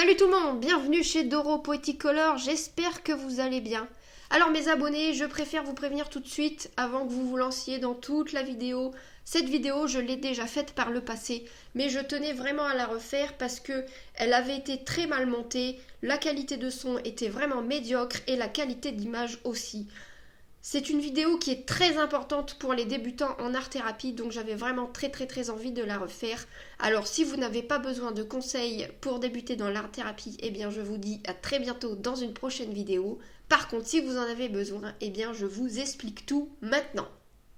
Salut tout le monde, bienvenue chez Doro Poetic Color, j'espère que vous allez bien. Alors mes abonnés, je préfère vous prévenir tout de suite avant que vous vous lanciez dans toute la vidéo. Cette vidéo, je l'ai déjà faite par le passé, mais je tenais vraiment à la refaire parce que elle avait été très mal montée, la qualité de son était vraiment médiocre et la qualité d'image aussi. C'est une vidéo qui est très importante pour les débutants en art-thérapie, donc j'avais vraiment très envie de la refaire. Alors si vous n'avez pas besoin de conseils pour débuter dans l'art-thérapie, eh bien je vous dis à très bientôt dans une prochaine vidéo. Par contre, si vous en avez besoin, eh bien je vous explique tout maintenant.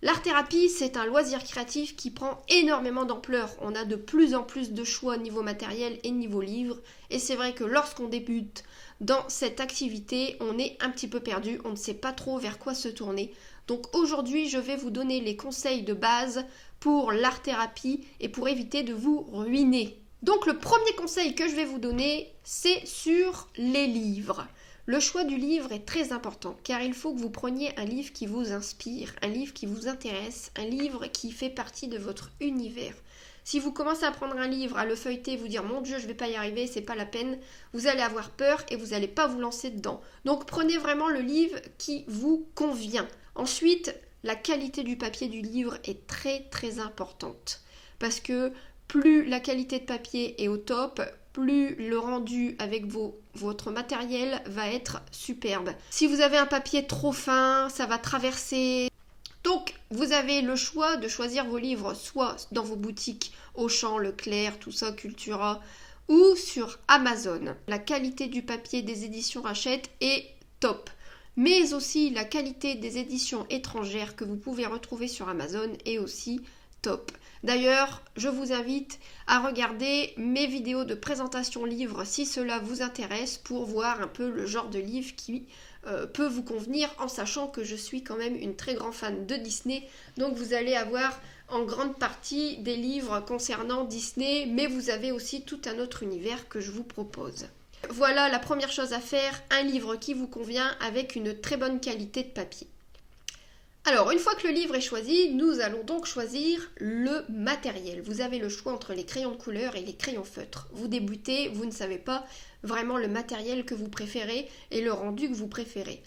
L'art-thérapie, c'est un loisir créatif qui prend énormément d'ampleur. On a de plus en plus de choix niveau matériel et niveau livre. Et c'est vrai que lorsqu'on débute dans cette activité, on est un petit peu perdu, on ne sait pas trop vers quoi se tourner. Donc aujourd'hui, je vais vous donner les conseils de base pour l'art-thérapie et pour éviter de vous ruiner. Donc le premier conseil que je vais vous donner, c'est sur les livres. Le choix du livre est très important car il faut que vous preniez un livre qui vous inspire, un livre qui vous intéresse, un livre qui fait partie de votre univers. Si vous commencez à prendre un livre, à le feuilleter, vous dire mon Dieu, je vais pas y arriver, c'est pas la peine, vous allez avoir peur et vous n'allez pas vous lancer dedans. Donc prenez vraiment le livre qui vous convient. Ensuite, la qualité du papier du livre est très importante parce que plus la qualité de papier est au top, plus le rendu avec votre matériel va être superbe. Si vous avez un papier trop fin, ça va traverser. Donc, vous avez le choix de choisir vos livres soit dans vos boutiques Auchan, Leclerc, tout ça, Cultura, ou sur Amazon. La qualité du papier des éditions Hachette est top. Mais aussi la qualité des éditions étrangères que vous pouvez retrouver sur Amazon est aussi top. D'ailleurs, je vous invite à regarder mes vidéos de présentation livres si cela vous intéresse pour voir un peu le genre de livre qui peut vous convenir en sachant que je suis quand même une très grande fan de Disney. Donc vous allez avoir en grande partie des livres concernant Disney, mais vous avez aussi tout un autre univers que je vous propose. Voilà la première chose à faire, un livre qui vous convient avec une très bonne qualité de papier. Alors, une fois que le livre est choisi, nous allons donc choisir le matériel. Vous avez le choix entre les crayons de couleur et les crayons feutres. Vous débutez, vous ne savez pas vraiment le matériel que vous préférez et le rendu que vous préférez.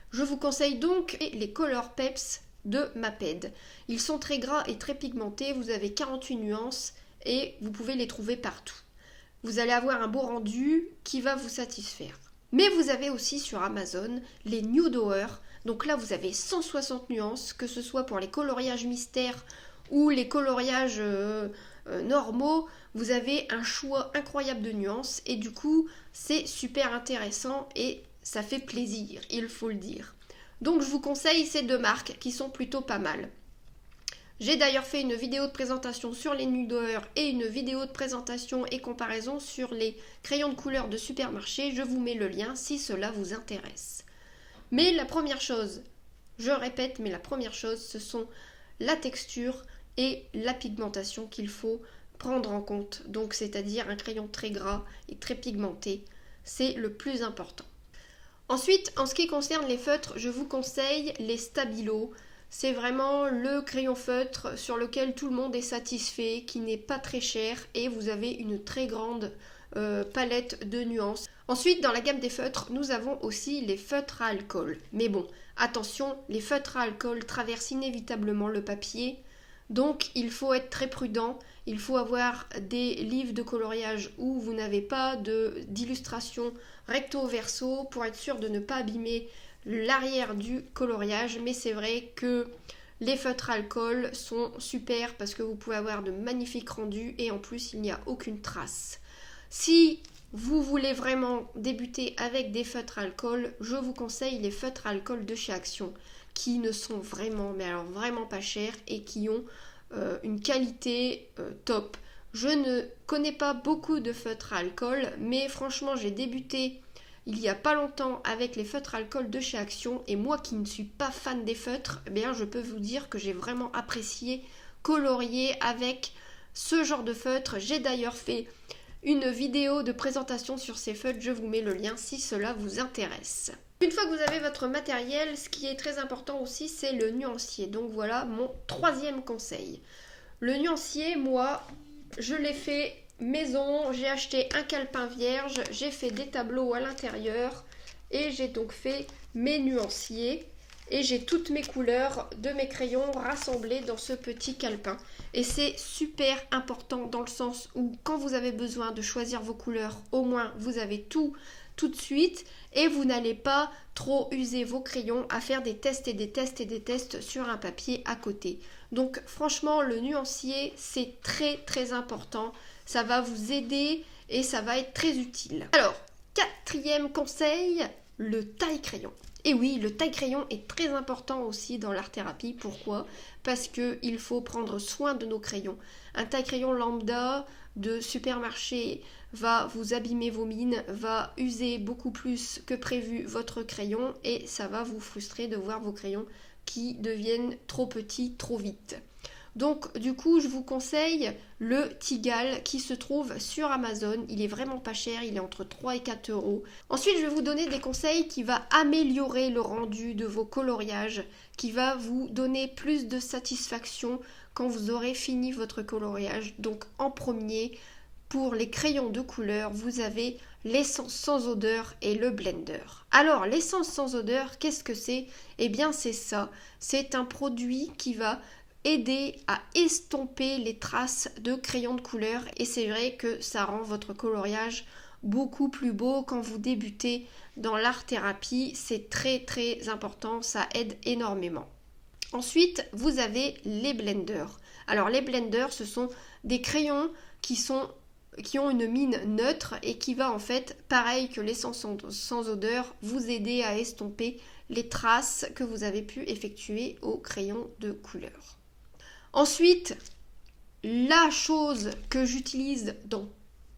Je vous conseille donc les Color Peps de Maped. Ils sont très gras et très pigmentés, vous avez 48 nuances et vous pouvez les trouver partout. Vous allez avoir un beau rendu qui va vous satisfaire. Mais vous avez aussi sur Amazon les Nude Hour. Donc là, vous avez 160 nuances, que ce soit pour les coloriages mystères ou les coloriages normaux. Vous avez un choix incroyable de nuances et du coup, c'est super intéressant et ça fait plaisir, il faut le dire. Donc je vous conseille ces deux marques qui sont plutôt pas mal. J'ai d'ailleurs fait une vidéo de présentation sur les Nude Hour et une vidéo de présentation et comparaison sur les crayons de couleur de supermarché. Je vous mets le lien si cela vous intéresse. Mais la première chose, je répète, mais la première chose, ce sont la texture et la pigmentation qu'il faut prendre en compte. Donc, c'est-à-dire un crayon très gras et très pigmenté, c'est le plus important. Ensuite, en ce qui concerne les feutres, je vous conseille les Stabilo. C'est vraiment le crayon feutre sur lequel tout le monde est satisfait, qui n'est pas très cher et vous avez une très grande palette de nuances. Ensuite, dans la gamme des feutres, nous avons aussi les feutres à alcool. Mais bon, attention, les feutres à alcool traversent inévitablement le papier, donc il faut être très prudent. Il faut avoir des livres de coloriage où vous n'avez pas d'illustration recto verso pour être sûr de ne pas abîmer l'arrière du coloriage. Mais c'est vrai que les feutres à alcool sont super parce que vous pouvez avoir de magnifiques rendus et en plus il n'y a aucune trace. Si vous voulez vraiment débuter avec des feutres à alcool, je vous conseille les feutres à alcool de chez Action qui ne sont vraiment, mais alors vraiment pas chers et qui ont une qualité top. Je ne connais pas beaucoup de feutres à alcool, mais franchement j'ai débuté il y a pas longtemps avec les feutres à alcool de chez Action et moi qui ne suis pas fan des feutres, eh bien je peux vous dire que j'ai vraiment apprécié colorier avec ce genre de feutre. J'ai d'ailleurs fait une vidéo de présentation sur ces feutres, je vous mets le lien si cela vous intéresse. Une fois que vous avez votre matériel, ce qui est très important aussi, c'est le nuancier. Donc voilà mon troisième conseil. Le nuancier, moi, je l'ai fait maison, j'ai acheté un calepin vierge, j'ai fait des tableaux à l'intérieur et j'ai donc fait mes nuanciers et j'ai toutes mes couleurs de mes crayons rassemblées dans ce petit calepin. Et c'est super important dans le sens où quand vous avez besoin de choisir vos couleurs, au moins vous avez tout de suite et vous n'allez pas trop user vos crayons à faire des tests et des tests et des tests sur un papier à côté. Donc franchement, le nuancier, c'est très très important. Ça va vous aider et ça va être très utile. Alors, quatrième conseil, le taille-crayon. Et oui, le taille-crayon est très important aussi dans l'art-thérapie. Pourquoi ? Parce qu'il faut prendre soin de nos crayons. Un taille-crayon lambda de supermarché va vous abîmer vos mines, va user beaucoup plus que prévu votre crayon et ça va vous frustrer de voir vos crayons qui deviennent trop petits trop vite. Donc du coup je vous conseille le Tigal qui se trouve sur Amazon, il est vraiment pas cher, il est entre 3 et 4 euros. Ensuite je vais vous donner des conseils qui vont améliorer le rendu de vos coloriages, qui va vous donner plus de satisfaction quand vous aurez fini votre coloriage. Donc en premier, pour les crayons de couleur, vous avez l'essence sans odeur et le blender. Alors l'essence sans odeur, qu'est-ce que c'est ? Eh bien c'est ça, c'est un produit qui va aider à estomper les traces de crayons de couleur et c'est vrai que ça rend votre coloriage beaucoup plus beau quand vous débutez dans l'art-thérapie, c'est très très important, ça aide énormément. Ensuite, vous avez les blenders. Alors les blenders, ce sont des crayons qui ont une mine neutre et qui va en fait, pareil que l'essence sans odeur, vous aider à estomper les traces que vous avez pu effectuer au crayon de couleur. Ensuite, la chose que j'utilise dans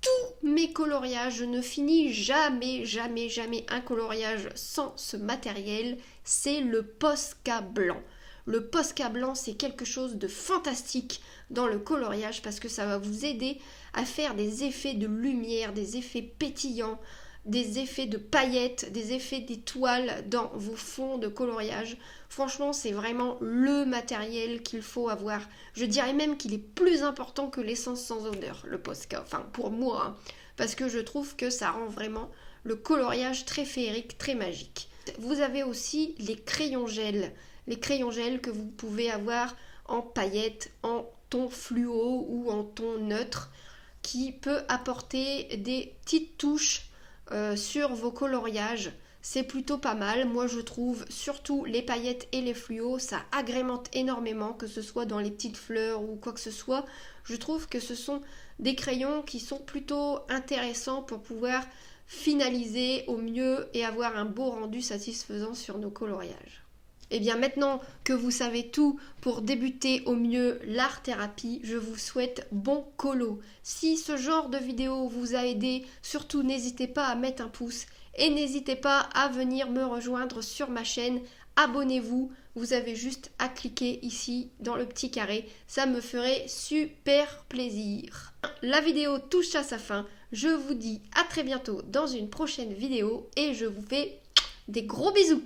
tous mes coloriages, je ne finis jamais un coloriage sans ce matériel, c'est le Posca blanc. Le Posca blanc, c'est quelque chose de fantastique dans le coloriage parce que ça va vous aider à faire des effets de lumière, des effets pétillants, des effets de paillettes, des effets d'étoiles dans vos fonds de coloriage. Franchement, c'est vraiment le matériel qu'il faut avoir. Je dirais même qu'il est plus important que l'essence sans odeur, le Posca. Enfin, pour moi, hein, parce que je trouve que ça rend vraiment le coloriage très féerique, très magique. Vous avez aussi les crayons gel. Les crayons gel que vous pouvez avoir en paillettes, en ton fluo ou en ton neutre, qui peut apporter des petites touches sur vos coloriages. C'est plutôt pas mal, moi je trouve, surtout les paillettes et les fluos, ça agrémente énormément, que ce soit dans les petites fleurs ou quoi que ce soit. Je trouve que ce sont des crayons qui sont plutôt intéressants pour pouvoir finaliser au mieux et avoir un beau rendu satisfaisant sur nos coloriages. Et bien maintenant que vous savez tout pour débuter au mieux l'art-thérapie, je vous souhaite bon colo. Si ce genre de vidéo vous a aidé, surtout n'hésitez pas à mettre un pouce et n'hésitez pas à venir me rejoindre sur ma chaîne. Abonnez-vous, vous avez juste à cliquer ici dans le petit carré, ça me ferait super plaisir. La vidéo touche à sa fin, je vous dis à très bientôt dans une prochaine vidéo et je vous fais des gros bisous.